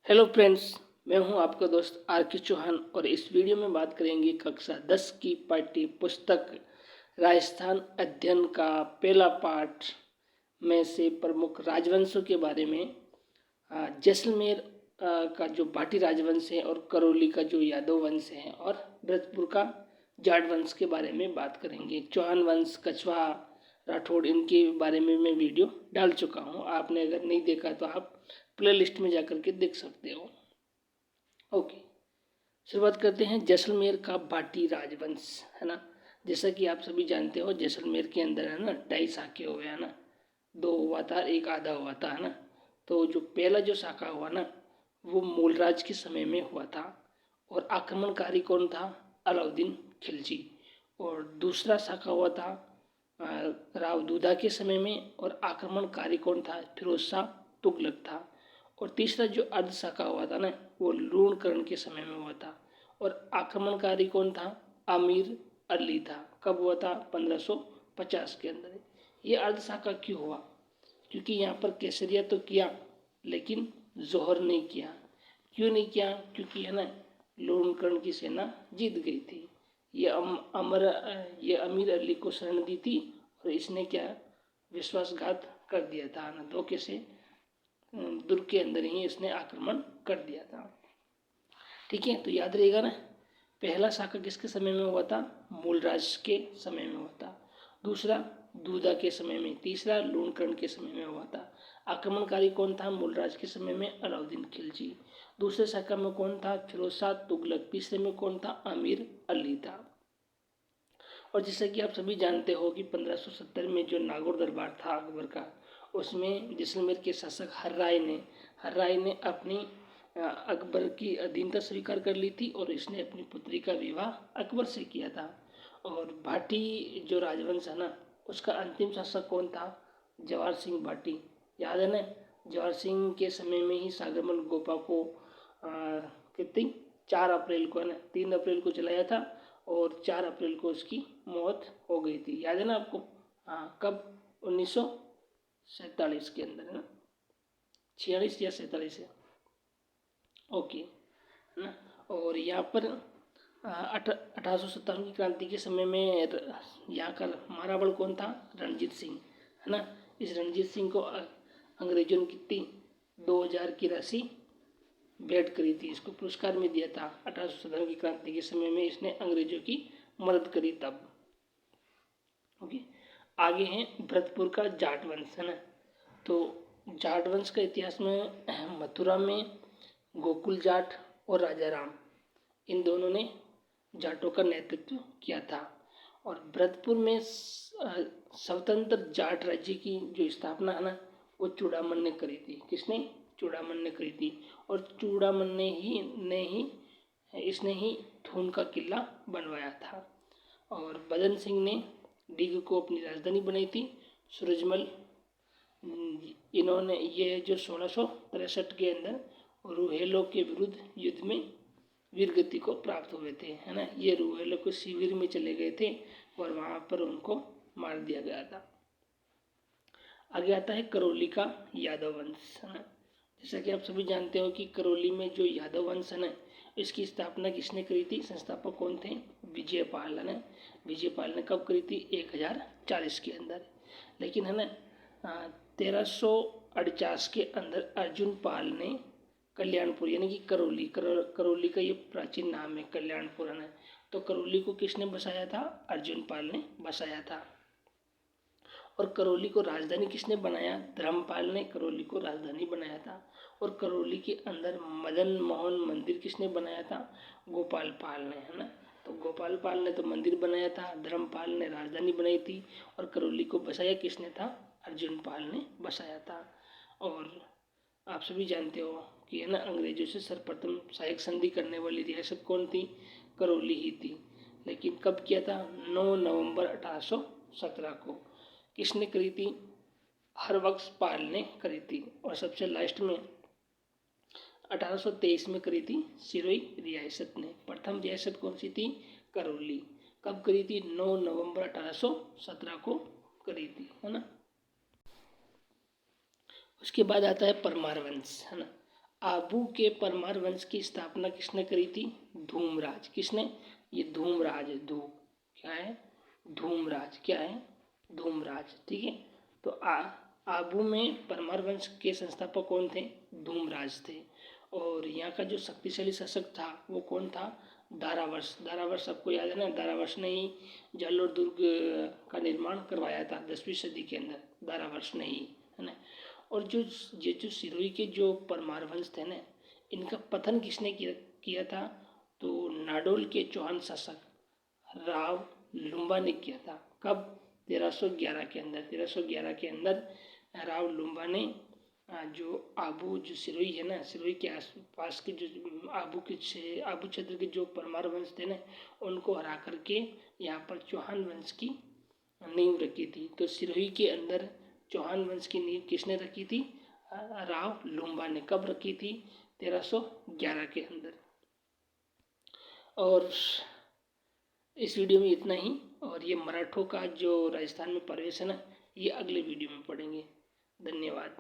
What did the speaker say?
Hello friends, मैं हूं आपका दोस्त आर के चौहान और इस वीडियो में बात करेंगे कक्षा 10 की पाठ्य पुस्तक राजस्थान अध्ययन का पहला पाठ में से प्रमुख राजवंशों के बारे में। जैसलमेर का जो भाटी राजवंश है और करौली का जो यादव वंश है और भरतपुर का जाट वंश के बारे में बात करेंगे। चौहान वंश, कछवा, राठौड़, इनके बारे में मैं वीडियो डाल चुका हूं। आपने अगर नहीं देखा तो आप प्ले लिस्ट में जाकर के देख सकते हो। ओके, शुरुआत करते हैं जैसलमेर का भाटी राजवंश, है ना। जैसा कि आप सभी जानते हो, जैसलमेर के अंदर है ना 2.5 शाखे हुए, है ना। 2 हुआ था, एक आधा हुआ था, है ना। तो जो पहला जो शाखा हुआ ना, वो मूलराज के समय में हुआ था और आक्रमणकारी कौन था? अलाउद्दीन खिलजी। और दूसरा शाखा हुआ था राव दूधा के समय में और आक्रमणकारी कौन था? फिरोज शाह तुगलक था। और तीसरा जो अर्ध शाखा हुआ था ना, वो लूणकरण के समय में हुआ था और आक्रमणकारी कौन था? आमिर अली था। कब हुआ था? 1550 के अंदर। ये अर्ध शाखा क्यों हुआ? क्योंकि यहाँ पर केसरिया तो किया लेकिन जौहर नहीं किया। क्यों नहीं किया? क्योंकि है ना लूणकरण की सेना जीत गई थी। ये अमीर अली को शरण दी थी और इसने क्या विश्वासघात कर दिया था ना, धोखे से दुर्ग के अंदर ही इसने आक्रमण कर दिया था। ठीक है, तो याद रहेगा ना, पहला शाखा किसके समय में हुआ था? मूलराज के समय में हुआ था। दूसरा दूधा के समय में। तीसरा लूणकरण के समय में हुआ था। आक्रमणकारी कौन था? मूलराज के समय में अलाउद्दीन खिलजी। दूसरे शाखा में कौन था? फिरोज शाह तुगलक। तीसरे में कौन था? आमिर अली था। और जैसा कि आप सभी जानते हो कि 1570 में जो नागौर दरबार था अकबर का, उसमें जैसलमेर के शासक हर्राय ने अपनी अकबर की अधीनता स्वीकार कर ली थी और इसने अपनी पुत्री का विवाह अकबर से किया था। और भाटी जो राजवंश है ना, उसका अंतिम शासक कौन था? जवाहर सिंह भाटी। याद है ना, जवाहर सिंह के समय में ही सागरमल गोपा को कितनी 4 अप्रैल को, है ना, 3 अप्रैल को जलाया था और 4 अप्रैल को उसकी मौत हो गई थी। याद है ना आपको? हाँ, कब? 1947 के अंदर, है ना, 46 या 47 है। ओके, है ना। और यहाँ पर 1857 की क्रांति के समय में यहाँ का माराबल कौन था? रणजीत सिंह, है ना। इस रणजीत सिंह को अंग्रेजों ने कितनी 2000 की राशि भेंट करी थी, इसको पुरस्कार में दिया था। 1857 की क्रांति के समय में इसने अंग्रेजों की मदद करी तब। ओके, आगे है भरतपुर का जाट वंश, है ना। तो जाट वंश का इतिहास में मथुरा में गोकुल जाट और राजा राम, इन दोनों ने जाटों का नेतृत्व किया था। और भरतपुर में स्वतंत्र जाट राज्य की जो स्थापना है ना, वो चूड़ामन ने करी थी। किसने? चूड़ामन ने करी थी। और चूड़ामन इसने ही थून का किला बनवाया था। और बदन सिंह ने डीग को अपनी राजधानी बनाई थी। सूरजमल, इन्होंने ये जो 1663 के अंदर रूहेलों के विरुद्ध युद्ध में वीरगति को प्राप्त हुए थे, है ना। ये रूहेलों के शिविर में चले गए थे और वहाँ पर उनको मार दिया गया था। आगे आता है करौली का यादव वंश, है ना। जैसा कि आप सभी जानते हो कि करौली में जो यादव वंश है ना, इसकी स्थापना किसने करी थी? संस्थापक कौन थे? विजयपाल, है ना। विजयपाल ने कब करी थी? 1040 के अंदर। लेकिन है ना 1348 के अंदर अर्जुन पाल ने कल्याणपुर, यानी कि करौली का ये प्राचीन नाम है कल्याणपुर, है ना। तो करौली को किसने बसाया था? अर्जुन पाल ने बसाया था। और करौली को राजधानी किसने बनाया? धर्मपाल ने करौली को राजधानी बनाया था। और करौली के अंदर मदन मोहन मंदिर किसने बनाया था? गोपाल पाल ने, है ना। तो गोपाल पाल ने तो मंदिर बनाया था, धर्मपाल ने राजधानी बनाई थी और करौली को बसाया किसने था? अर्जुन पाल ने बसाया था। और आप सभी जानते हो कि है ना अंग्रेजों से सर्वप्रथम सहायक संधि करने वाली रियासत कौन थी? करौली ही थी। लेकिन कब किया था? 9 नवंबर 1817 को। किसने करी थी? हरबख्श पाल ने करी थी। और सबसे लास्ट में 1823 में करी थी सिरोही रियासत ने। प्रथम रियासत कौन सी थी? करौली। कब करी थी? 9 नवंबर 1817 को करी थी, है ना। उसके बाद आता है परमार वंश, है ना। आबू के परमार वंश की स्थापना किसने करी थी? धूमराज। किसने? ये धूमराज है। क्या है? धूमराज। क्या है? धूमराज। ठीक है। तो आबू में परमार वंश के संस्थापक कौन थे? धूमराज थे। और यहाँ का जो शक्तिशाली शासक था वो कौन था? दारावर्ष। दारावर्ष सबको याद है ना? दारावर्ष ने ही जालोर दुर्ग का निर्माण करवाया था 10वीं सदी के अंदर। दारावर्ष ने ही, है ना। और जो सिरोही के जो परमार वंश थे ना, इनका पतन किसने किया था? तो नाडोल के चौहान शासक राव लुम्बा ने किया था। कब? 1311 के अंदर। 1311 के अंदर राव लुम्बा ने जो आबू, जो सिरोही है ना, सिरोही के आस पास के जो आबू क्षेत्र के जो परमार वंश थे ना, उनको हरा करके यहाँ पर चौहान वंश की नींव रखी थी। तो सिरोही के अंदर चौहान वंश की नींव किसने रखी थी? राव लुम्बा ने। कब रखी थी? 1311 के अंदर। और इस वीडियो में इतना ही। और ये मराठों का जो राजस्थान में प्रवेश है ना, ये अगले वीडियो में पढ़ेंगे। धन्यवाद।